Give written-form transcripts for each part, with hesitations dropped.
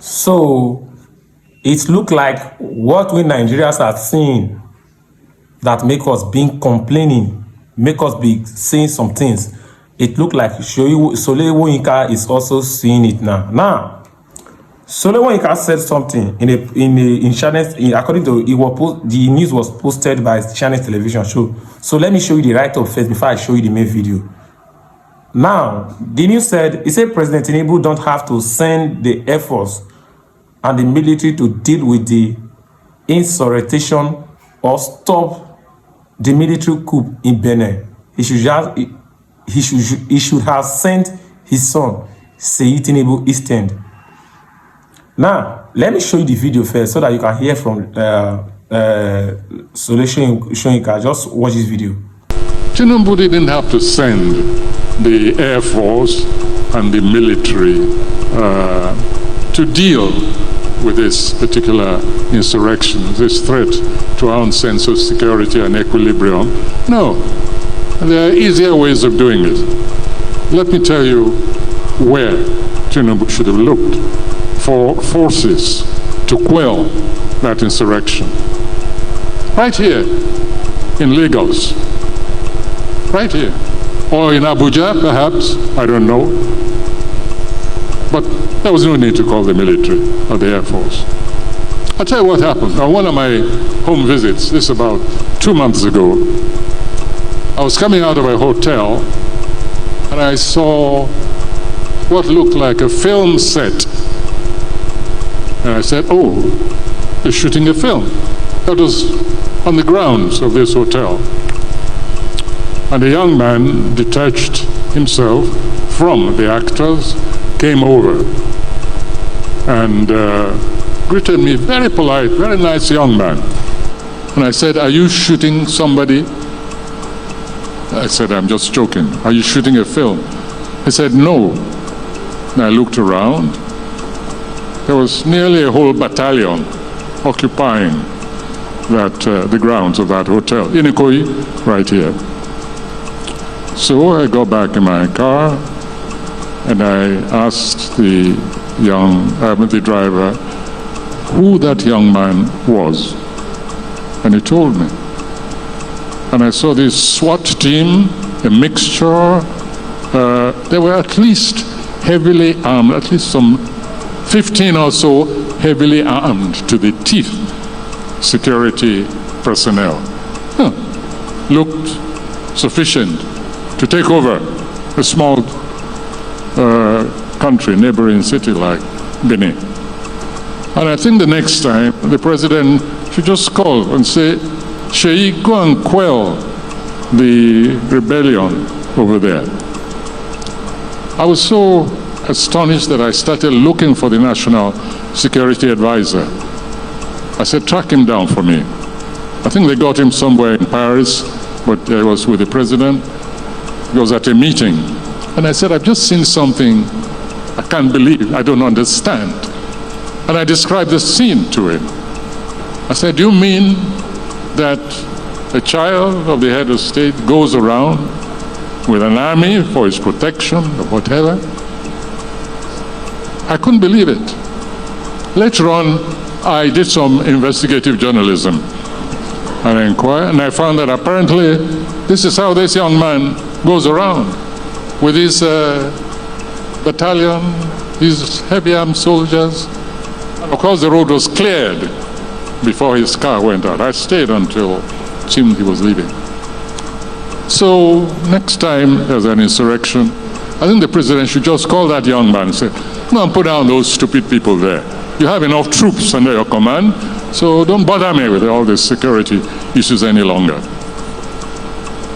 So it look like what we Nigerians are seeing that make us being complaining, make us be saying some things. It look like Soyinka is also seeing it now. Now, Soyinka said something in channel, according to the news was posted by Channel Television show. So let me show you the write-up first before I show you the main video. Now, the news said, it said President Tinubu don't have to send the Air Force and the military to deal with the insurrection or stop the military coup in Benin. He should have sent his son, Seyi Tinubu, instead. Now, let me show you the video first so that you can hear from Soyinka. Just watch this video. Tinubu didn't have to send the Air Force and the military to deal with this particular insurrection, this threat to our own sense of security and equilibrium. No, there are easier ways of doing it. Let me tell you where Tinubu should have looked for forces to quell that insurrection. Right here in Lagos, right here, or in Abuja perhaps, I don't know. But there was no need to call the military or the Air Force. I'll tell you what happened. On one of my home visits, this about 2 months ago, I was coming out of a hotel and I saw what looked like a film set. And I said, oh, they're shooting a film. That was on the grounds of this hotel. And a young man detached himself from the actors, came over and greeted me, very polite, very nice young man. And I said, are you shooting somebody? I said, I'm just joking. Are you shooting a film? He said, no. And I looked around. There was nearly a whole battalion occupying the grounds of that hotel, in Ikoyi, right here. So I got back in my car and I asked the driver who that young man was. And he told me. And I saw this SWAT team, a mixture. They were at least heavily armed, at least some 15 or so heavily armed to the teeth security personnel. Looked sufficient to take over a small country, neighboring city like Benin. And I think the next time the president should just call and say, Seyi, go and quell the rebellion over there. I was so astonished that I started looking for the National Security Advisor. I said, track him down for me. I think they got him somewhere in Paris, but I was with the president. He was at a meeting. And I said, I've just seen something I can't believe, I don't understand. And I described the scene to him. I said, do you mean that a child of the head of state goes around with an army for his protection or whatever? I couldn't believe it. Later on, I did some investigative journalism and I inquired, and I found that apparently this is how this young man goes around with his battalion, these heavy armed soldiers. And of course, the road was cleared before his car went out. I stayed until it seemed he was leaving. So next time there's an insurrection, I think the president should just call that young man and say, go and put down those stupid people there. You have enough troops under your command, so don't bother me with all the security issues any longer.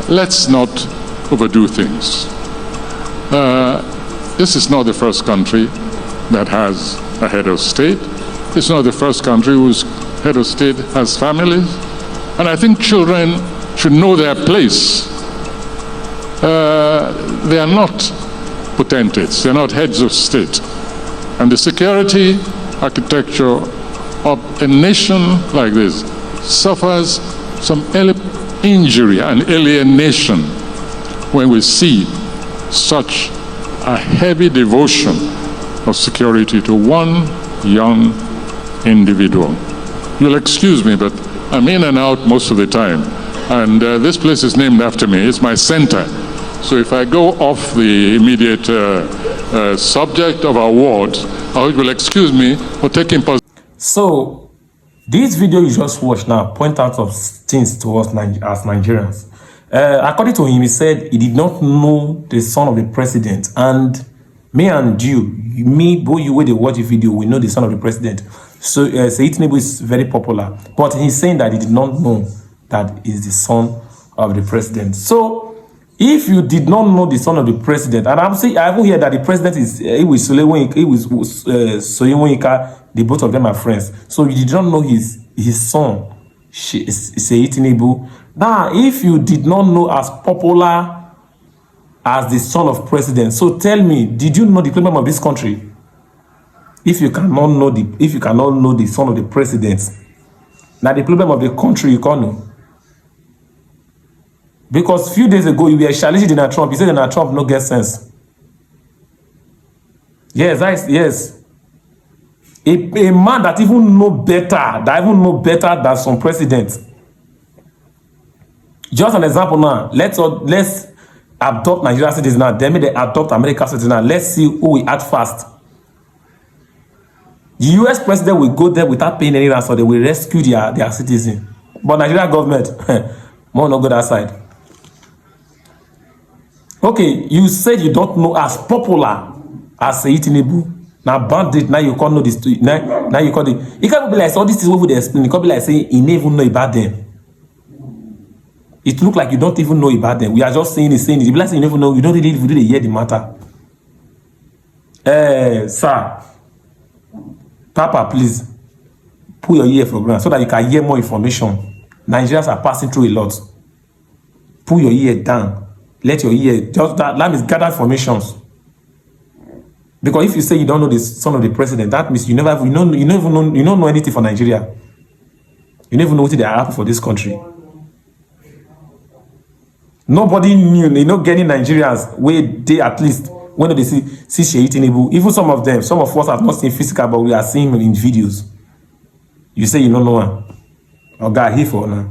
Let's not overdo things. This is not the first country that has a head of state. It's not the first country whose head of state has families. And I think children should know their place. They are not potentates, they're not heads of state. And the security architecture of a nation like this suffers some injury and alienation when we see such a heavy devotion of security to one young individual. You'll excuse me, but I'm in and out most of the time. And this place is named after me. It's my center. So if I go off the immediate subject of our wards, I hope you'll excuse me for taking position. So, this video you just watched now point out of things to us as Nigerians. According to him, he said he did not know the son of the president. And me and you, both you, when they watch the video, we know the son of the president. So, Seyi Tinubu is very popular. But he's saying that he did not know that is the son of the president. So, if you did not know the son of the president, and I'm saying, I even hear that the president is Soyinka, the both of them are friends. So you did not know his son, Seyi Tinubu. Now, if you did not know as popular as the son of president, so tell me, did you know the problem of this country? If you cannot know the son of the president, now the problem of the country you can't know. Because a few days ago, you were challenging Donald Trump. You said Donald Trump no get sense. Yes. A man that even know better than some presidents. Just an example now. Let's adopt Nigerian citizens now. Then they adopt American citizens now. Let's see who will act fast. The US president will go there without paying any ransom. They will rescue their citizen. But Nigerian government, more not go that side. Okay, you said you don't know as popular as Seyi Tinubu. Now bandit, now you can't know this. Now you can't. It can't be like all this is what we explain. It can't be like saying you never even know about them. It look like you don't even know about them. We are just saying it. It be like saying you never know. You don't really hear the matter. Sir, Papa, please put your ear for ground so that you can hear more information. Nigerians are passing through a lot. Put your ear down. Let your ear just that means gather informations. Because if you say you don't know the son of the president, that means you don't know anything for Nigeria. You never know what they are happening for this country. Nobody knew, getting Nigerians where they at least when they see Seyi Tinubu. Even some of us have not seen physical, but we are seeing him in videos. You say you don't know one. Or guy here for now.